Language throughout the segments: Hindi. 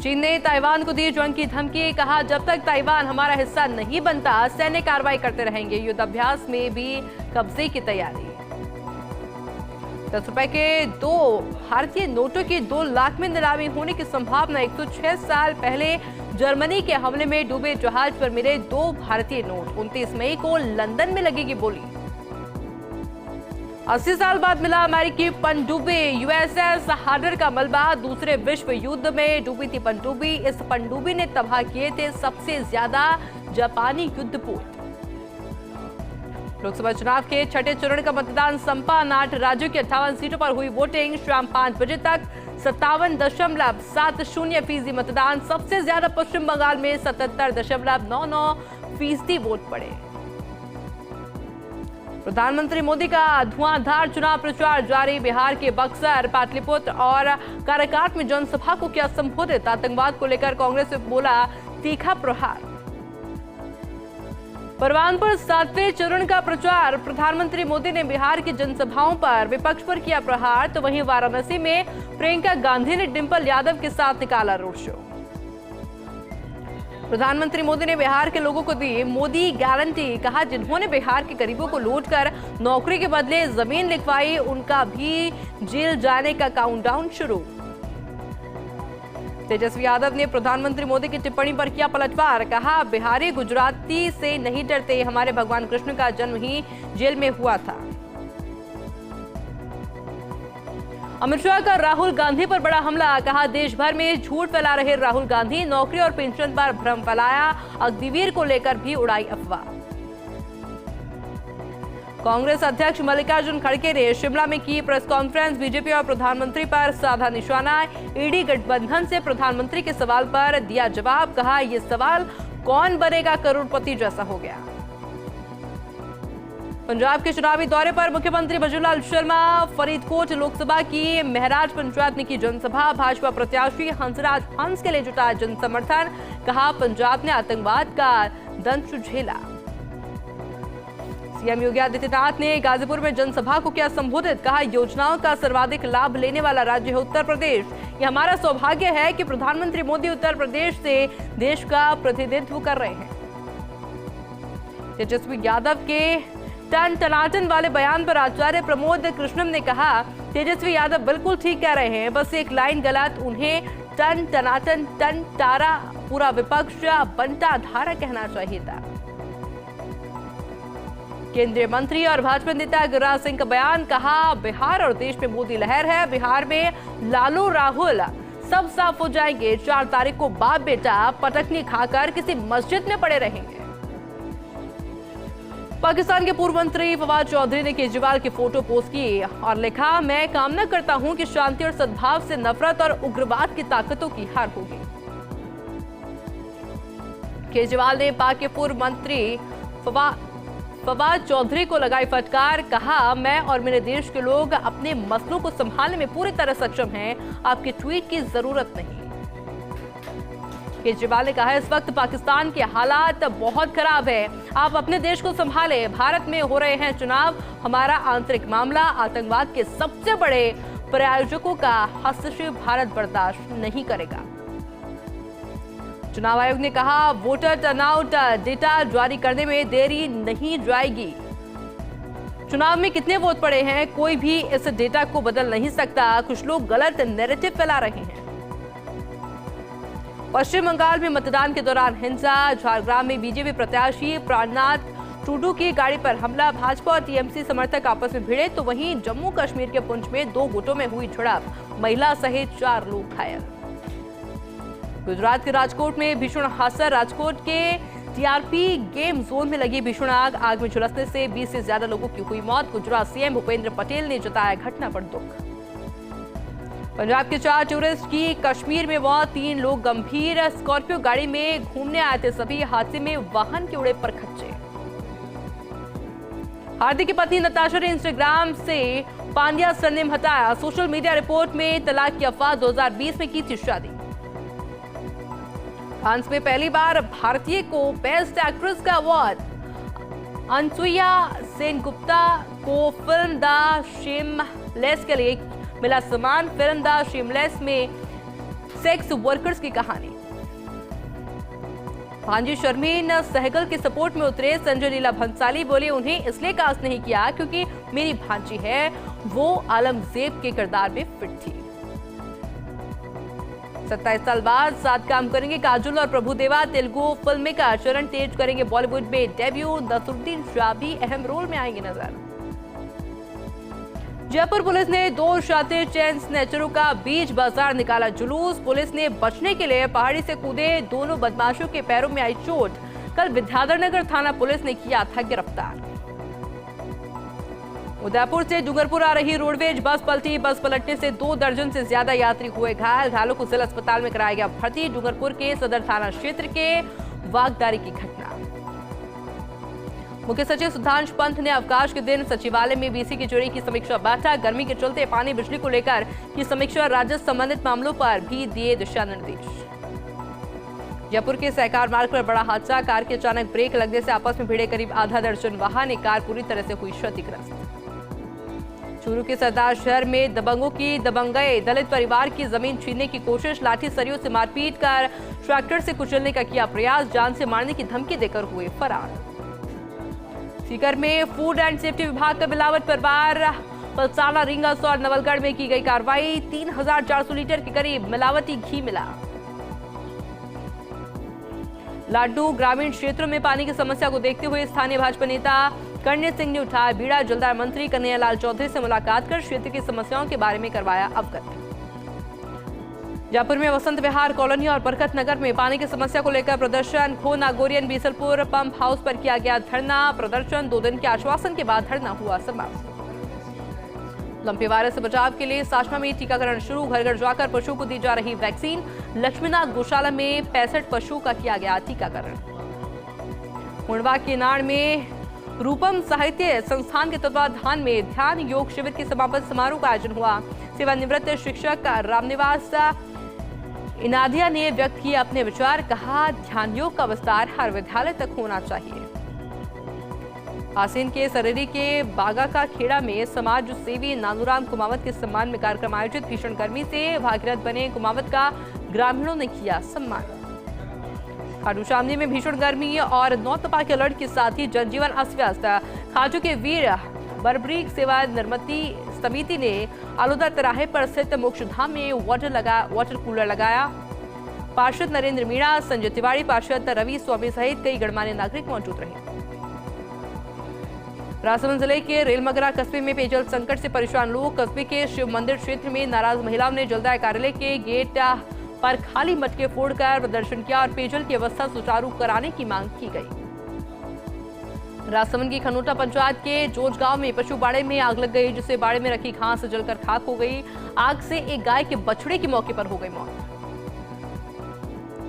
चीन ने ताइवान को दी जंग की धमकी, कहा जब तक ताइवान हमारा हिस्सा नहीं बनता सैन्य कार्रवाई करते रहेंगे। युद्धाभ्यास में भी कब्जे की तैयारी। 10 रुपए के 2 भारतीय नोटों की 2 लाख में नीलामी होने की संभावना। 106 साल पहले जर्मनी के हमले में डूबे जहाज पर मिले 2 भारतीय नोट। 29 मई को लंदन में लगेगी बोली। 80 साल बाद मिला अमेरिकी पनडुब्बी यूएसएस हार्डर का मलबा। दूसरे विश्व युद्ध में डूबी थी पनडुब्बी। इस पनडुब्बी ने तबाह किए थे सबसे ज्यादा जापानी युद्धपोत। लोकसभा चुनाव के छठे चरण का मतदान संपन्न। 8 राज्यों की 58 सीटों पर हुई वोटिंग। शाम 5 बजे तक 57.70% मतदान। सबसे ज्यादा पश्चिम बंगाल में 77.99% वोट पड़े। प्रधानमंत्री मोदी का धुआंधार चुनाव प्रचार जारी। बिहार के बक्सर, पाटलिपुत्र और काराकाट में जनसभा को किया संबोधित। आतंकवाद को लेकर कांग्रेस में बोला तीखा प्रहार। परवान पर 7वें चरण का प्रचार। प्रधानमंत्री मोदी ने बिहार की जनसभाओं पर विपक्ष पर किया प्रहार, तो वहीं वाराणसी में प्रियंका गांधी ने डिंपल यादव के साथ निकाला रोड शो। प्रधानमंत्री मोदी ने बिहार के लोगों को दी मोदी गारंटी, कहा जिन्होंने बिहार के गरीबों को लूटकर नौकरी के बदले जमीन लिखवाई उनका भी जेल जाने का काउंटडाउन शुरू। तेजस्वी यादव ने प्रधानमंत्री मोदी की टिप्पणी पर किया पलटवार, कहा बिहारी गुजराती से नहीं डरते, हमारे भगवान कृष्ण का जन्म ही जेल में हुआ था। अमित शाह का राहुल गांधी पर बड़ा हमला, कहा देश भर में झूठ फैला रहे राहुल गांधी, नौकरी और पेंशन पर भ्रम फैलाया। अग्निवीर को लेकर भी उड़ाई अफवाह। कांग्रेस अध्यक्ष मल्लिकार्जुन खड़गे ने शिमला में की प्रेस कॉन्फ्रेंस। बीजेपी और प्रधानमंत्री पर साधा निशाना। ईडी गठबंधन से प्रधानमंत्री के सवाल पर दिया जवाब, कहा यह सवाल कौन बनेगा करोड़पति जैसा हो गया। पंजाब के चुनावी दौरे पर मुख्यमंत्री भजनलाल शर्मा। फरीदकोट लोकसभा की महराज पंचायत में की जनसभा। भाजपा प्रत्याशी हंसराज हंस के लिए जुटा जनसमर्थन, कहा पंजाब ने आतंकवाद का दंश झेला। सीएम योगी आदित्यनाथ ने गाजीपुर में जनसभा को किया संबोधित, कहा योजनाओं का सर्वाधिक लाभ लेने वाला राज्य है उत्तर प्रदेश। यह हमारा सौभाग्य है कि प्रधानमंत्री मोदी उत्तर प्रदेश से देश का प्रतिनिधित्व कर रहे हैं। तेजस्वी यादव के टन टनाटन वाले बयान पर आचार्य प्रमोद कृष्णम ने कहा तेजस्वी यादव बिल्कुल ठीक कह रहे हैं, बस एक लाइन गलत, उन्हें टन टनाटन टन टारा पूरा विपक्ष बंटा धारा कहना चाहिए था। केंद्रीय मंत्री और भाजपा नेता गिरिराज सिंह का बयान, कहा बिहार और देश में मोदी लहर है, बिहार में लालू राहुल सब साफ हो जाएंगे। 4 तारीख को बाप बेटा पटकनी खाकर किसी मस्जिद में पड़े रहेंगे। पाकिस्तान के पूर्व मंत्री फवाद चौधरी ने केजरीवाल की फोटो पोस्ट की और लिखा, मैं कामना करता हूं कि शांति और सद्भाव से नफरत और उग्रवाद की ताकतों की हार होगी। केजरीवाल ने पाक के पूर्व मंत्री फवाद चौधरी को लगाई फटकार, कहा मैं और मेरे देश के लोग अपने मसलों को संभालने में पूरी तरह सक्षम हैं, आपके ट्वीट की जरूरत नहीं। केजरीवाल ने कहा इस वक्त पाकिस्तान के हालात बहुत खराब है, आप अपने देश को संभालें। भारत में हो रहे हैं चुनाव, हमारा आंतरिक मामला, आतंकवाद के सबसे बड़े प्रायोजकों का हस्तक्षेप भारत बर्दाश्त नहीं करेगा। चुनाव आयोग ने कहा वोटर टर्नआउट डेटा जारी करने में देरी नहीं जाएगी। चुनाव में कितने वोट पड़े हैं कोई भी इस डेटा को बदल नहीं सकता, कुछ लोग गलत नैरेटिव फैला रहे हैं। पश्चिम बंगाल में मतदान के दौरान हिंसा। झारग्राम में बीजेपी प्रत्याशी प्राणनाथ टूडू की गाड़ी पर हमला। भाजपा और टीएमसी समर्थक आपस में भिड़े, तो वहीं जम्मू कश्मीर के पुंछ में 2 गुटों में हुई झड़प, महिला सहित 4 लोग घायल। गुजरात के राजकोट में भीषण हादसा। राजकोट के टीआरपी गेम जोन में लगी भीषण आग में झुलसने से 20 से ज्यादा लोगों की हुई मौत। गुजरात सीएम भूपेंद्र पटेल ने जताया घटना पर दुख। पंजाब के 4 टूरिस्ट की कश्मीर में मौत, 3 लोग गंभीर। स्कॉर्पियो गाड़ी में घूमने आए थे सभी, हादसे में वाहन के उड़े परखच्चे। हार्दिक के पत्नी नताशा ने इंस्टाग्राम से पांड्या सरनेम हटाया। सोशल मीडिया रिपोर्ट में तलाक की अफवाह, 2020 में की थी शादी। फ्रांस में पहली बार भारतीय को बेस्ट एक्ट्रेस का अवार्ड। अनसुईया सेनगुप्ता को फिल्म द शेमलेस के लिए मिला सम्मान। फिल्म द शेमलेस में सेक्स वर्कर्स की कहानी। भांजी शर्मीन सहगल के सपोर्ट में उतरे संजय लीला भंसाली बोले, उन्हें इसलिए कास्ट नहीं किया क्योंकि मेरी भांजी है, वो आलमजेब के किरदार में फिट थी। 27 साल बाद साथ काम करेंगे काजोल और प्रभुदेवा। तेलुगु फिल्म का चरण तेज करेंगे बॉलीवुड में डेब्यू। नसरुद्दीन शाह भी अहम रोल में आएंगे नजर। जयपुर पुलिस ने 2 शातिर चेन स्नैचरों का बीच बाजार निकाला जुलूस। पुलिस ने बचने के लिए पहाड़ी से कूदे दोनों बदमाशों के पैरों में आई चोट। कल विद्याधरनगर थाना पुलिस ने किया था गिरफ्तार। उदयपुर से डूंगरपुर आ रही रोडवेज बस पलटी। बस पलटने से 2 दर्जन से ज्यादा यात्री हुए घायल। घायलों को जिला अस्पताल में कराया गया भर्ती। डूंगरपुर के सदर थाना क्षेत्र के वागदारी की घटना। मुख्य सचिव सुधांशु पंत ने अवकाश के दिन सचिवालय में बीसी की चोरी की समीक्षा बैठक। गर्मी के चलते पानी बिजली को लेकर की समीक्षा। राजस्व संबंधित मामलों पर भी दिए दिशा निर्देश। जयपुर के सहकार मार्ग पर बड़ा हादसा। कार के अचानक ब्रेक लगने से आपस में भिड़े करीब आधा दर्जन वाहन। एक कार पूरी तरह से हुई क्षतिग्रस्त। चूरू के सरदार शहर में दबंगों की दबंगई। दलित परिवार की जमीन छीनने की कोशिश। लाठी सरियों से मारपीट कर ट्रैक्टर से कुचलने का किया प्रयास। जान से मारने की धमकी देकर हुए फरार। सीकर में फूड एंड सेफ्टी विभाग का मिलावट पर वार। पलसाना, रींगस और नवलगढ़ में की गई कार्रवाई। 3400 लीटर के करीब मिलावटी घी मिला। लाडू ग्रामीण क्षेत्रों में पानी की समस्या को देखते हुए स्थानीय भाजपा नेता कर्णेय सिंह ने उठाया बीड़ा। जलदार मंत्री कन्हैयालाल चौधरी से मुलाकात कर क्षेत्र की समस्याओं के बारे में करवाया अवगत। जयपुर में वसंत विहार कॉलोनी और बरकत नगर में पानी की समस्या को लेकर प्रदर्शन। खो नागोरियन बीसलपुर पंप हाउस पर किया गया धरना प्रदर्शन। 2 दिन के आश्वासन के बाद धरना हुआ समाप्त। लंपी वायरस से बचाव के लिए साशमा में टीकाकरण शुरू। घर घर जाकर पशुओं को दी जा रही वैक्सीन। लक्ष्मीनाथ गौशाला में 65 पशुओं का किया गया टीकाकरण। मुंडवा के नाड़ में रूपम साहित्य संस्थान के तत्वाधान में ध्यान योग शिविर के समापन समारोह का आयोजन हुआ। सेवानिवृत्त शिक्षक रामनिवास इनादिया ने व्यक्त किए अपने विचार। कहा, ध्यान योग का विस्तार हर विद्यालय तक होना चाहिए। आसीन के सरेरी के बागा का खेड़ा में समाज सेवी नानूराम कुमावत के सम्मान में कार्यक्रम आयोजित। भीषण गर्मी से भागीरथ बने कुमावत का ग्रामीणों ने किया सम्मान। खाटू श्यामली में भीषण गर्मी और नौतपा के अलर्ट के साथ ही जनजीवन अस्त व्यस्त। खाजू के वीर बरबरीक सेवा निर्मति समिति ने आलूदा तिराहे पर स्थित मोक्षधाम में वाटर कूलर लगाया। पार्षद नरेंद्र मीणा, संजय तिवारी, पार्षद रवि स्वामी सहित कई गणमान्य नागरिक मौजूद रहे। राजसमंद जिले के रेलमगरा कस्बे में पेयजल संकट से परेशान लोग। कस्बे के शिव मंदिर क्षेत्र में नाराज महिलाओं ने जलदाय कार्यालय के गेट पर खाली मटके फोड़कर प्रदर्शन किया और पेयजल की व्यवस्था सुचारू कराने की मांग की गई। राजसमंद की खनोटा पंचायत के जोज गांव में पशु बाड़े में आग लग गई, जिससे बाड़े में रखी घास जलकर खाक हो गई। आग से एक गाय के बछड़े की मौके पर हो गई मौत।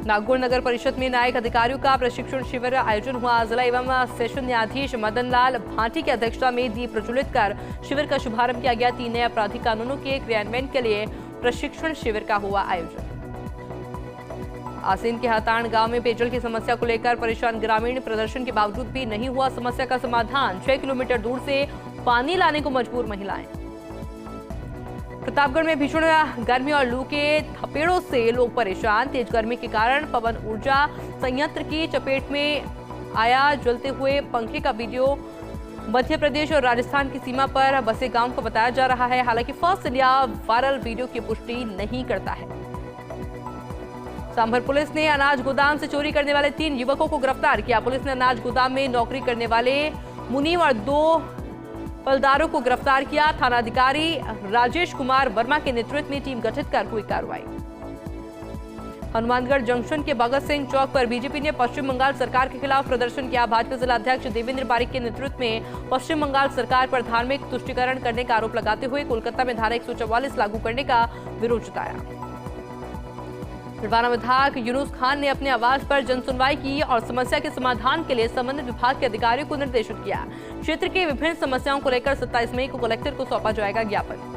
नागौर नगर परिषद में न्यायिक अधिकारियों का प्रशिक्षण शिविर आयोजन हुआ। जिला एवं सेशन न्यायाधीश मदन लाल भाटी की अध्यक्षता में दीप प्रज्वलित कर शिविर का शुभारंभ किया गया। 3 नए आपराधिक कानूनों के क्रियान्वयन के लिए प्रशिक्षण शिविर का हुआ आयोजन। आसीन के हताण गांव में पेयजल की समस्या को लेकर परेशान ग्रामीण। प्रदर्शन के बावजूद भी नहीं हुआ समस्या का समाधान। 6 किलोमीटर दूर से पानी लाने को मजबूर महिलाएं। प्रतापगढ़ में भीषण गर्मी और लू के थपेड़ों से लोग परेशान। तेज गर्मी के कारण पवन ऊर्जा संयंत्र की चपेट में आया। जलते हुए पंखे का वीडियो मध्य प्रदेश और राजस्थान की सीमा पर बसे गांव को बताया जा रहा है। हालांकि फर्स्ट इंडिया वायरल वीडियो की पुष्टि नहीं करता है। सांभर पुलिस ने अनाज गोदाम से चोरी करने वाले 3 युवकों को गिरफ्तार किया। पुलिस ने अनाज गोदाम में नौकरी करने वाले मुनीम और 2 फलदारों को गिरफ्तार किया। थानाधिकारी राजेश कुमार वर्मा के नेतृत्व में टीम गठित कर हुई कार्रवाई। हनुमानगढ़ जंक्शन के भगत सिंह चौक पर बीजेपी ने पश्चिम बंगाल सरकार के खिलाफ प्रदर्शन किया। भाजपा जिला अध्यक्ष देवेंद्र बारिक के नेतृत्व में पश्चिम बंगाल सरकार पर धार्मिक तुष्टीकरण करने का आरोप लगाते हुए कोलकाता में धारा 144 लागू करने का विरोध जताया। हरियाणा विधायक यूनुस खान ने अपने आवास पर जनसुनवाई की और समस्या के समाधान के लिए संबंधित विभाग के अधिकारियों को निर्देशित किया। क्षेत्र की विभिन्न समस्याओं को लेकर 27 मई को कलेक्टर को सौंपा जाएगा ज्ञापन।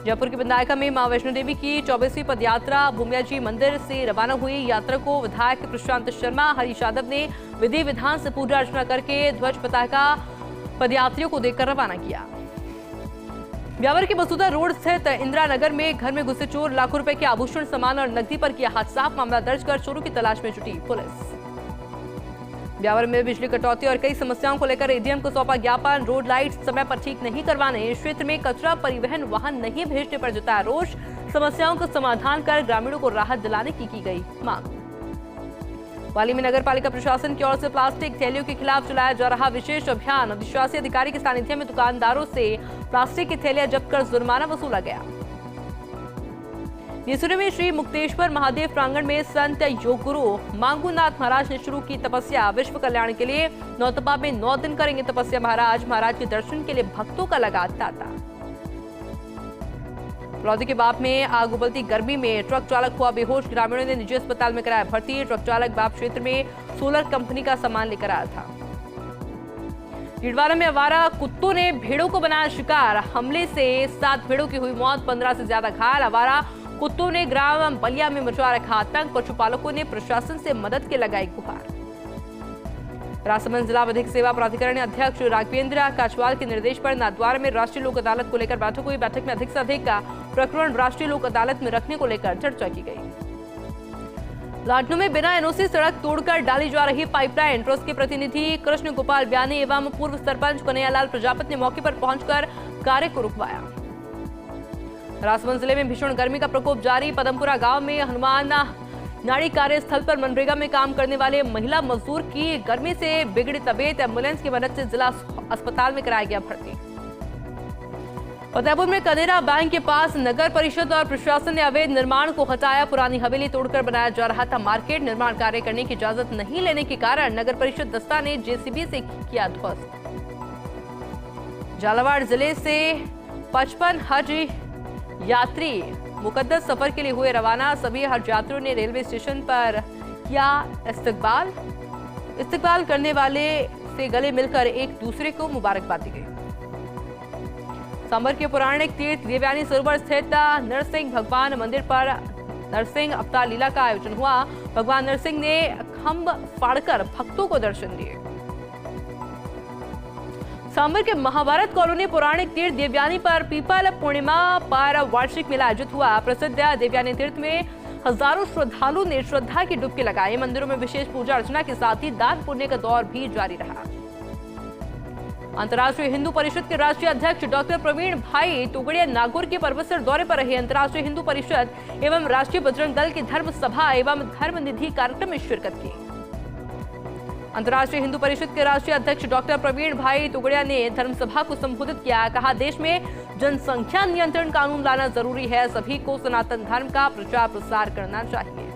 जयपुर की विधायका में मां वैष्णो देवी की 24वीं पदयात्रा भूमिया जी मंदिर से रवाना हुई। यात्रा को विधायक प्रशांत शर्मा, हरीश यादव ने विधि विधान से पूजा अर्चना करके ध्वज पताका पदयात्रियों को देकर रवाना किया। ब्यावर के मसूदा रोड स्थित इंदिरा नगर में घर में घुसे चोर, लाखों रुपए के आभूषण, सामान और नकदी पर किया हाथ साफ। मामला दर्ज कर चोरों की तलाश में जुटी पुलिस। ब्यावर में बिजली कटौती और कई समस्याओं को लेकर एडीएम को सौंपा ज्ञापन। रोड लाइट समय पर ठीक नहीं करवाने, क्षेत्र में कचरा परिवहन वाहन नहीं भेजने पर जताया रोष। समस्याओं का समाधान कर ग्रामीणों को राहत दिलाने की गई मांग। पाली में नगर पालिका प्रशासन की ओर से प्लास्टिक थैलियों के खिलाफ चलाया जा रहा विशेष अभियान। अधिशासी अधिकारी के सानिध्य में दुकानदारों से प्लास्टिक की थैलियां जब्त कर जुर्माना वसूला गया। निसुरी में श्री मुक्तेश्वर महादेव प्रांगण में संत योग गुरु मांगूनाथ महाराज ने शुरू की तपस्या। विश्व कल्याण के लिए नौतपा में 9 दिन करेंगे तपस्या। महाराज के दर्शन के लिए भक्तों का लगा तांता। लौधी के बाप में आग उबलती गर्मी में ट्रक चालक हुआ बेहोश। ग्रामीणों ने निजी अस्पताल में कराया भर्ती। ट्रक चालक बाप क्षेत्र में सोलर कंपनी का सामान लेकर आया था। डीडवाना में आवारा कुत्तों ने भेड़ों को बनाया शिकार। हमले से 7 भेड़ों की हुई मौत, 15 से ज्यादा घायल। आवारा कुत्तों ने ग्राम बलिया में मचा रखा आतंक। पशुपालकों ने प्रशासन से मदद के लगाई गुहार। राजसमंद जिला विधिक सेवा प्राधिकरण अध्यक्ष राघवेंद्र काचवाल के निर्देश पर नाथद्वारा में राष्ट्रीय लोक अदालत को लेकर बैठक हुई। बैठक में अधिक से अधिक का प्रकरण राष्ट्रीय लोक अदालत में रखने को लेकर चर्चा की गई। लाडनू में बिना एनओसी सड़क तोड़कर डाली जा रही पाइपलाइन। ट्रस्ट के प्रतिनिधि कृष्ण गोपाल ब्यानी एवं पूर्व सरपंच कन्हैयालाल प्रजापति ने मौके पर पहुंचकर कार्य को रुकवाया। राजसमंद जिले में भीषण गर्मी का प्रकोप जारी। पदमपुरा गांव में हनुमान नाड़ी कार्यस्थल पर मनरेगा में काम करने वाले महिला मजदूर की गर्मी से बिगड़ी तबीयत। एम्बुलेंस की मदद से जिला अस्पताल में कराया गया भर्ती। फतेहपुर में कनेरा बैंक के पास नगर परिषद और प्रशासन ने अवैध निर्माण को हटाया। पुरानी हवेली तोड़कर बनाया जा रहा था मार्केट। निर्माण कार्य करने की इजाजत नहीं लेने के कारण नगर परिषद दस्ता ने जेसीबी से किया ध्वस्त। झालावाड़ जिले से 55 हज यात्री मुकद्दस सफर के लिए हुए रवाना। सभी हज यात्रियों ने रेलवे स्टेशन पर किया इस्तकबाल करने वाले से गले मिलकर एक दूसरे को मुबारकबाद दी गई। सांभर के पौराणिक तीर्थ देवयानी सरोवर स्थित नरसिंह भगवान मंदिर पर नरसिंह अवतार लीला का आयोजन हुआ। भगवान नरसिंह ने खंभ फाड़कर भक्तों को दर्शन दिए। सांभर के महाभारत कॉलोनी पौराणिक तीर्थ देवयानी पर पीपल पूर्णिमा पर वार्षिक मेला आयोजित हुआ। प्रसिद्ध देवयानी तीर्थ में हजारों श्रद्धालुओं ने श्रद्धा की डुबकी लगाई। मंदिरों में विशेष पूजा अर्चना के साथ ही दान पुण्य का दौर भी जारी रहा। अंतर्राष्ट्रीय हिंदू परिषद के राष्ट्रीय अध्यक्ष डॉक्टर प्रवीण भाई तोगड़िया नागौर के परबतसर दौरे पर रहे। अंतर्राष्ट्रीय हिंदू परिषद एवं राष्ट्रीय बजरंग दल की धर्म सभा एवं धर्म निधि कार्यक्रम में शिरकत की। अंतर्राष्ट्रीय हिंदू परिषद के राष्ट्रीय अध्यक्ष डॉक्टर प्रवीण भाई तोगड़िया ने धर्मसभा को संबोधित किया। कहा, देश में जनसंख्या नियंत्रण कानून लाना जरूरी है। सभी को सनातन धर्म का प्रचार प्रसार करना चाहिए।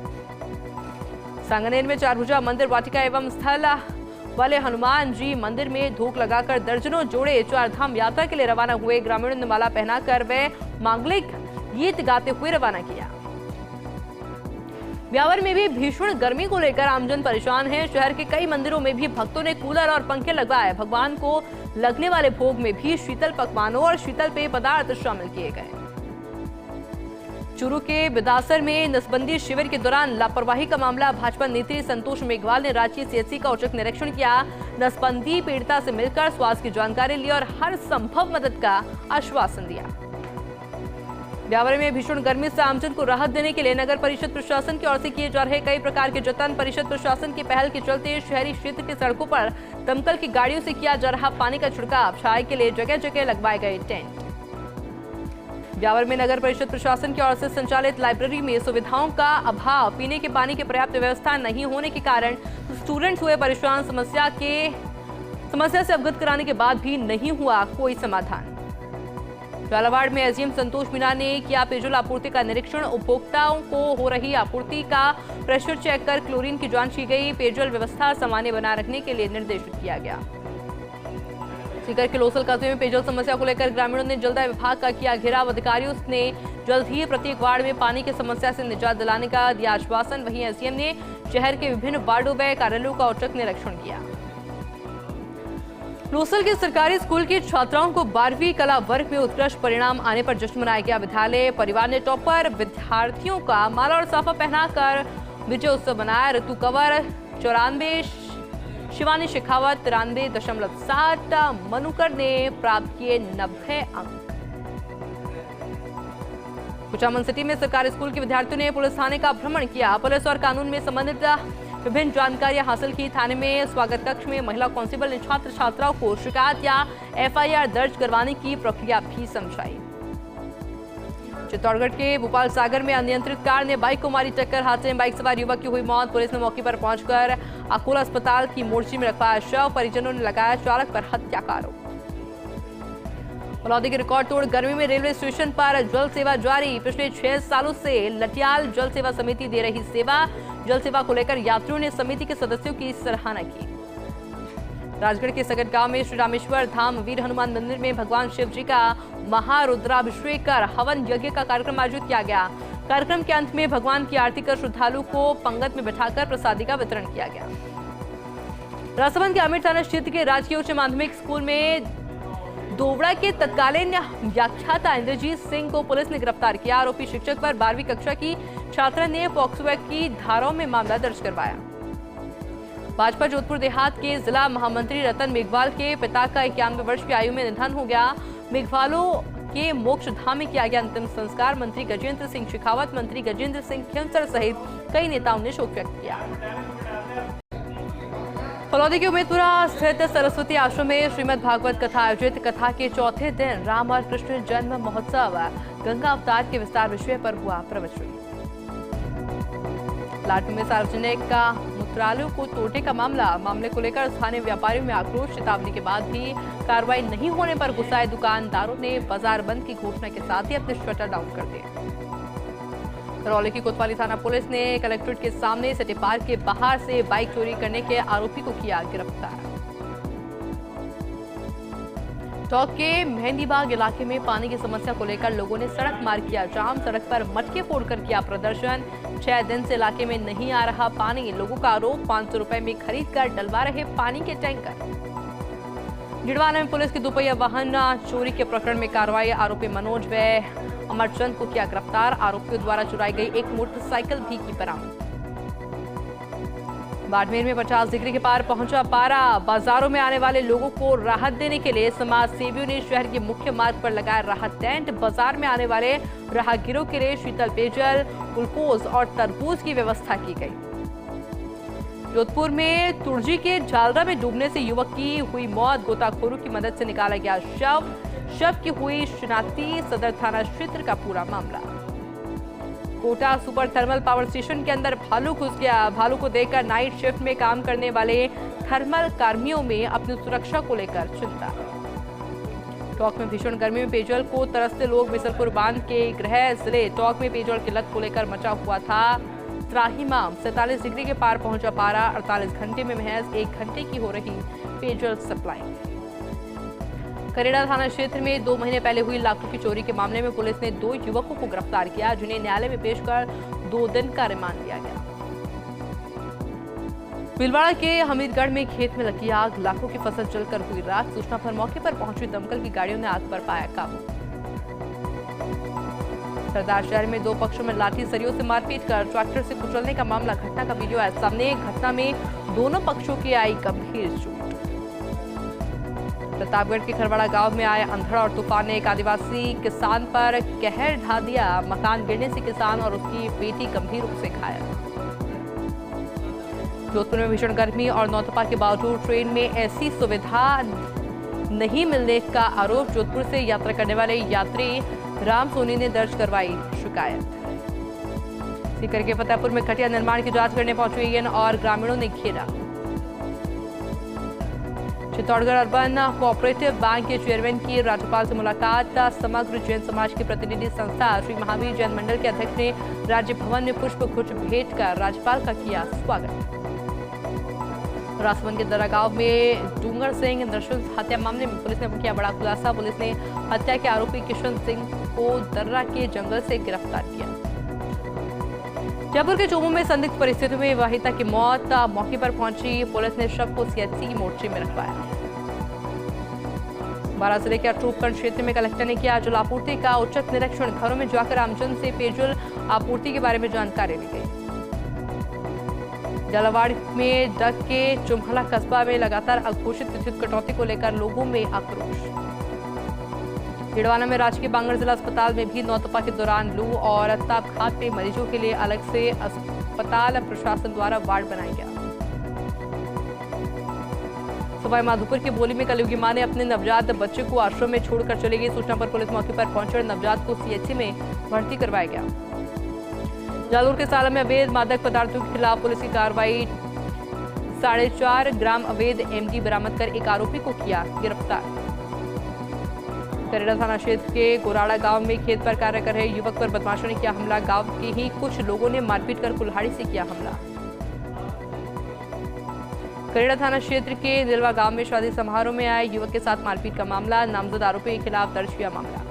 सांगनेर में चारभुजा मंदिर वाटिका एवं स्थल वाले हनुमान जी मंदिर में धूप लगाकर दर्जनों जोड़े चारधाम यात्रा के लिए रवाना हुए। ग्रामीणों ने माला पहनाकर वे मांगलिक गीत गाते हुए रवाना किया। ब्यावर में भी भीषण गर्मी को लेकर आमजन परेशान है। शहर के कई मंदिरों में भी भक्तों ने कूलर और पंखे लगवाए। भगवान को लगने वाले भोग में भी शीतल पकवानों और शीतल पेय पदार्थ शामिल किए गए। चूरू के बिदासर में नसबंदी शिविर के दौरान लापरवाही का मामला। भाजपा नेत्री संतोष मेघवाल ने रांची सीएचसी का औचक निरीक्षण किया। नसबंदी पीड़िता से मिलकर स्वास्थ्य की जानकारी ली और हर संभव मदद का आश्वासन दिया। ब्यावर में भीषण गर्मी से आमजन को राहत देने के लिए नगर परिषद प्रशासन की ओर से किए जा रहे कई प्रकार के जतन। परिषद प्रशासन की पहल के चलते शहरी क्षेत्र की सड़कों पर दमकल की गाड़ियों से किया जा रहा पानी का छिड़काव। छाए के लिए जगह जगह लगवाए गए टेंट। ब्यावर में नगर परिषद प्रशासन की ओर से संचालित लाइब्रेरी में सुविधाओं का अभाव, पीने के पानी की पर्याप्त व्यवस्था नहीं होने के कारण स्टूडेंट्स हुए परेशान। समस्या से अवगत कराने के बाद भी नहीं हुआ कोई समाधान। झालावाड़ में एसडीएम संतोष मीना ने किया पेयजल आपूर्ति का निरीक्षण। उपभोक्ताओं को हो रही आपूर्ति का प्रेशर चेक कर क्लोरीन की जांच की गई। पेयजल व्यवस्था सामान्य बनाए रखने के लिए निर्देशित किया गया। सीकर के लोसल कस्बे में पेयजल समस्या को लेकर ग्रामीणों ने जलदाय विभाग का किया घेराव। अधिकारियों ने जल्द ही प्रत्येक वार्ड में पानी की समस्या से निजात दिलाने का दिया आश्वासन। वहीं एसडीएम ने शहर के विभिन्न वार्डों में कार्यालयों का औचक निरीक्षण किया। लोसल के सरकारी स्कूल की छात्राओं को 12वीं कला वर्ग में उत्कृष्ट परिणाम आने पर जश्न मनाया गया। विद्यालय परिवार ने टॉपर विद्यार्थियों का माला और साफा पहनाकर विजय उत्सव मनाया। ऋतु कंवर 94, शिवानी शेखावत 93.7, मनुकर ने प्राप्त किए 90 अंक। कुचामन सिटी में सरकारी स्कूल के विद्यार्थियों ने पुलिस थाने का भ्रमण किया। पुलिस और कानून में संबंधित विभिन्न जानकारियां हासिल की। थाने में स्वागत कक्ष में महिला कांस्टेबल ने छात्र छात्राओं को शिकायत या एफआईआर दर्ज करवाने की प्रक्रिया भी समझाई। चित्तौड़गढ़ के भोपाल सागर में अनियंत्रित कार ने बाइक को मारी टक्कर। हादसे में बाइक सवार युवक की हुई मौत। पुलिस ने मौके पर पहुंचकर अकोला अस्पताल की मोर्ची में रखवाया शव। परिजनों ने लगाया चालक पर हत्या का आरोप। फलौदी के रिकॉर्ड तोड़ गर्मी में रेलवे स्टेशन पर जल सेवा जारी। पिछले 6 सालों से लटियाल जल सेवा समिति दे रही सेवा। जल सेवा को लेकर यात्रियों ने समिति के सदस्यों की सराहना की। राजगढ़ के सगट गांव में श्री रामेश्वर धाम वीर हनुमान मंदिर में भगवान शिव जी का महारुद्राभिषेक कर हवन यज्ञ का कार्यक्रम आयोजित किया गया। कार्यक्रम के अंत में भगवान की आरती कर श्रद्धालु को पंगत में बिठाकर प्रसादी का वितरण किया गया। राजसमंद के आमेर थाना क्षेत्र के राजकीय उच्च माध्यमिक स्कूल में दोवड़ा के तत्कालीन व्याख्याता इंद्रजीत सिंह को पुलिस ने गिरफ्तार किया। आरोपी शिक्षक पर 12वीं कक्षा की छात्रा ने पॉक्सो एक्ट की धाराओं में मामला दर्ज करवाया। भाजपा जोधपुर देहात के जिला महामंत्री रतन मेघवाल के पिता का 91 वर्ष की आयु में निधन हो गया। मेघवालों के मोक्ष धाम में किया गया अंतिम संस्कार। मंत्री गजेंद्र सिंह शेखावत, मंत्री गजेंद्र सिंह खेमसर सहित कई नेताओं ने शोक व्यक्त किया। फलौदी के उमेदपुरा स्थित सरस्वती आश्रम में श्रीमद् भागवत कथा आयोजित। कथा के चौथे दिन राम और कृष्ण जन्म महोत्सव गंगा अवतार के विस्तार विषय पर हुआ प्रवचन। लाटू में सार्वजनिक मूत्रालयों को तोड़ने का मामले को लेकर स्थानीय व्यापारियों में आक्रोश। चेतावनी के बाद भी कार्रवाई नहीं होने पर गुस्साए दुकानदारों ने बाजार बंद की घोषणा के साथ ही अपने शटर डाउन कर दिए। करौली की कोतवाली थाना पुलिस ने कलेक्ट्रेट के सामने सिटी पार्क के बाहर से बाइक चोरी करने के आरोपी को किया गिरफ्तार। टोंक के मेहंदीबाग इलाके में पानी की समस्या को लेकर लोगों ने सड़क मार्ग किया जाम। सड़क पर मटके फोड़कर किया प्रदर्शन। 6 दिन से इलाके में नहीं आ रहा पानी। लोगों का आरोप 500 रुपए में खरीद कर डलवा रहे पानी के टैंकर। जिडवाना में पुलिस की दोपहिया वाहन चोरी के प्रकरण में कार्रवाई। आरोपी मनोज व अमरचंद को किया गिरफ्तार। आरोपियों द्वारा चुराई गई एक मोटरसाइकिल भी की बरामद। बाड़मेर में 50 डिग्री के पार पहुंचा पारा। बाजारों में आने वाले लोगों को राहत देने के लिए समाज सेवियों ने शहर के मुख्य मार्ग पर लगाया राहत टेंट। बाजार में आने वाले राहगीरों के लिए शीतल पेयजल, ग्लूकोज और तरबूज की व्यवस्था की गई। जोधपुर में तुर्जी के झालरा में डूबने से युवक की हुई मौत। गोताखोरों की मदद से निकाला गया शव की हुई शिनाख्ती। सदर थाना क्षेत्र का पूरा मामला। Kota super thermal power station के अंदर भालू घुस गया। भालू को देखकर नाइट शिफ्ट में काम करने वाले थर्मल कर्मियों में अपनी सुरक्षा को लेकर चिंता। टोंक में भीषण गर्मी में पेयजल को तरसते लोग। बिसलपुर बांध के गृह जिले टोंक में पेयजल किल्लत को लेकर मचा हुआ था त्राहिमाम। 47 डिग्री के पार पहुंचा पारा। 48 घंटे में महज 1 घंटे की हो रही पेयजल सप्लाई। करेड़ा थाना क्षेत्र में 2 महीने पहले हुई लाखों की चोरी के मामले में पुलिस ने 2 युवकों को गिरफ्तार किया, जिन्हें न्यायालय में पेश कर 2 दिन का रिमांड दिया गया। भीलवाड़ा के हमीरगढ़ में खेत में लगी आग। लाखों की फसल जलकर हुई राख। सूचना पर मौके पर पहुंची दमकल की गाड़ियों ने आग पर पाया काबू। सरदार शहर में 2 पक्षों में लाठी सरियों से मारपीट कर ट्रैक्टर से कुचलने का मामला। घटना का वीडियो आया सामने। घटना में दोनों पक्षों की आई गंभीर चोट। प्रतापगढ़ के खरवाड़ा गांव में आए अंधड़ और तूफान ने एक आदिवासी किसान पर कहर ढा दिया। मकान गिरने से किसान और उसकी बेटी गंभीर रूप से घायल। जोधपुर में भीषण गर्मी और नौतपा के बावजूद ट्रेन में ऐसी सुविधा नहीं मिलने का आरोप। जोधपुर से यात्रा करने वाले यात्री राम सोनी ने दर्ज करवाई शिकायत। सीकर के फतेहपुर में खटिया निर्माण की जांच करने पहुंचे यूएन और ग्रामीणों ने घेरा। चित्तौड़गढ़ अर्बन कोऑपरेटिव बैंक के चेयरमैन की राज्यपाल से मुलाकात। समग्र जैन समाज की प्रतिनिधि संस्था श्री महावीर जैन मंडल के अध्यक्ष ने राज्य भवन में पुष्पगुच्छ भेंट कर राज्यपाल का किया स्वागत। राजसमंद के दर्रा गांव में डूंगर सिंह नृशंस हत्या मामले में पुलिस ने किया बड़ा खुलासा। पुलिस ने हत्या के आरोपी किशन सिंह को दर्रा के जंगल से गिरफ्तार किया। जयपुर के चोमू में संदिग्ध परिस्थितियों में विवाहिता की मौत। मौके पर पहुंची पुलिस ने शव को सीएचसी की मोर्चे में रखवाया। बारां जिले के अटरूपगंज क्षेत्र में कलेक्टर ने किया जल आपूर्ति का औचक निरीक्षण। घरों में जाकर आमजन से पेयजल आपूर्ति के बारे में जानकारी ली गई। झालावाड़ में डग के चुमहला कस्बा में लगातार अघोषित विद्युत कटौती को लेकर लोगों में आक्रोश। छिंदवाड़ा में राजकीय बांगड़ जिला अस्पताल में भी नौतपा के दौरान लू और ताप में मरीजों के लिए अलग से अस्पताल प्रशासन द्वारा वार्ड बनाया गया। सवाई माधोपुर के बोली में कलयुगी मां ने अपने नवजात बच्चे को आश्रम में छोड़कर चली गई। सूचना पर पुलिस मौके पर पहुंचकर नवजात को सीएचसी में भर्ती करवाया गया। जालोर के साला में अवैध मादक पदार्थों के खिलाफ पुलिस की कार्रवाई। 4.5 ग्राम अवैध एमडी बरामद कर एक आरोपी को किया गिरफ्तार। करेड़ा थाना क्षेत्र के गोराड़ा गांव में खेत पर कार्य कर रहे युवक पर बदमाशों ने किया हमला। गांव के ही कुछ लोगों ने मारपीट कर कुल्हाड़ी से किया हमला। करेड़ा थाना क्षेत्र के दिलवा गांव में शादी समारोह में आए युवक के साथ मारपीट का मामला। नामजद आरोपी के खिलाफ दर्ज किया मामला।